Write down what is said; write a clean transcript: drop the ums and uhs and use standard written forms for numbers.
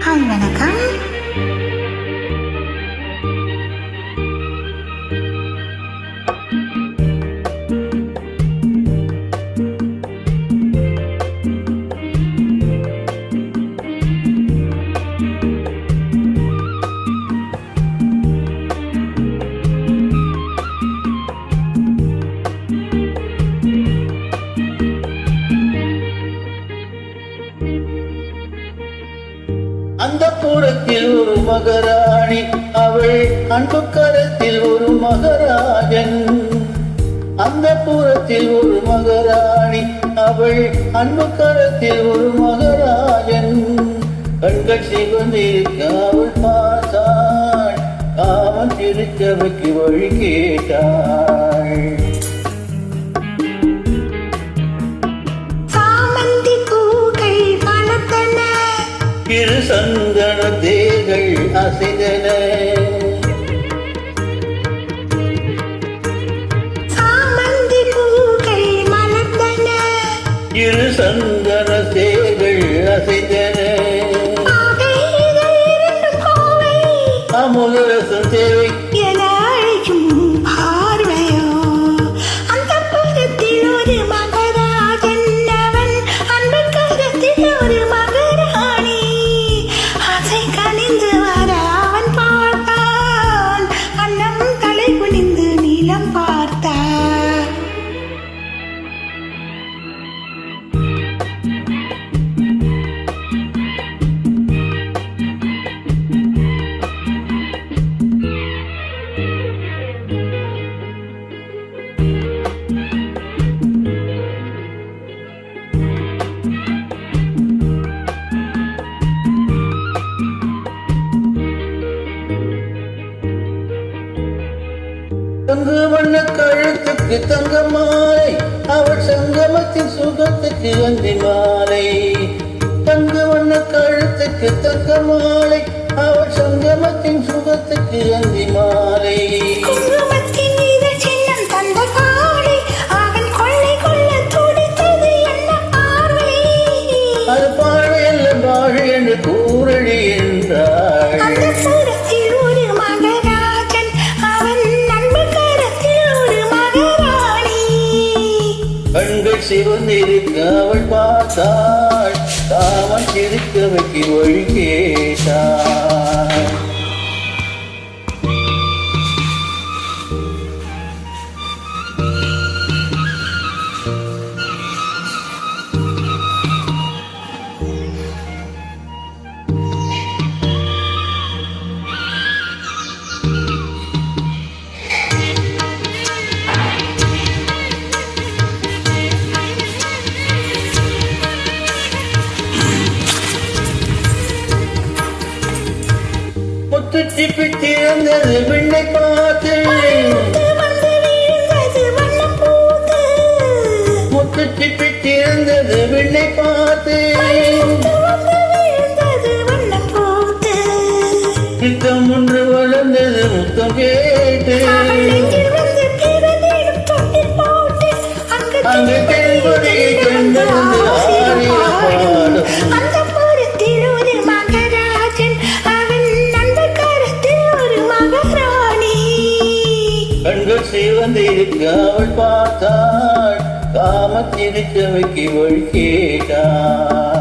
Hi வணக்கம். அந்த புறத்தில் ஒரு மகராணி, அவள் அன்பு கரத்தில் ஒரு மகராஜன். அந்த புறத்தில் ஒரு மகராணி, அவள் அன்பு கரத்தில் ஒரு மகராஜன். கண்கள் சிவந்திருக்க அவள் பார்த்தாள், காமன் திருச்சபைக்கு வழி கேட்டாள். இரு சந்தன தேர்கள் அசைந்தன, சாமந்தி பூக்கள் மலர்ந்தன, இரு சந்தன தேர்கள் அசைந்தன. அமுதரசம் தேவை என அழைக்கும் பார்வையோ, அந்த புறத்தில் ஒரு மகராஜன், அவன் அன்பு கரத்தில் ஒரு மகராணி. ஆசை கனிந்து வர அவன் பார்த்தான், அன்னம் தலை குனிந்து நீளம் பார்த்தான். தங்கு வண்ண கழுத்துக்கு தங்க மாலை, அவள் சங்கமத்தின் சுகத்துக்கு அந்தி மாலை. தங்கு வண்ண கழுத்துக்கு தங்க மாலை, அவள் சங்கமத்தின் சுகத்துக்கு அந்தி மாலை. குங்குமத்தின் இதழ் சின்னம் தந்த காலை, அவன் கொள்ளை கொள்ள துடித்தது என்ன பார்வை. அது பாழை அல்ல வாழை என்று கூறழி என்றாள். அந்த புறத்தில் ஒரு மகராஜன், அவன் அன்பு கரத்தில் ஒரு மகராணி. கண்கள் சிவந்திருக்க அவள் பார்த்தாள், காமன் சிரிக்கவைக்கு வழி கேட்டாள். முத்துச்சிப்பி திறந்தது விண்ணை பார்த்து, வந்து விழுந்தது வண்ணம் பூத்து. முத்துச்சிப்பி திறந்தது விண்ணை பார்த்து, வந்து விழுந்தது வண்ணம் பூத்து. நித்தம் ஒன்று வளர்ந்தது முத்தம் கேட்டு, அவள் நெஞ்சில் வந்து பிறந்திடும் தொட்டில் போட்டு, அங்கு தென்பொடியை கண்டு ஆடிய பாடும். அந்த புறத்தில் ஒரு மகராஜன், அவன் அன்பு கரத்தில் ஒரு மகராணி. கண்கள் சிவந்திருக்க அவள் பார்த்தாள், காமத்திருச்சவைக்கு வழி கேட்டாள்.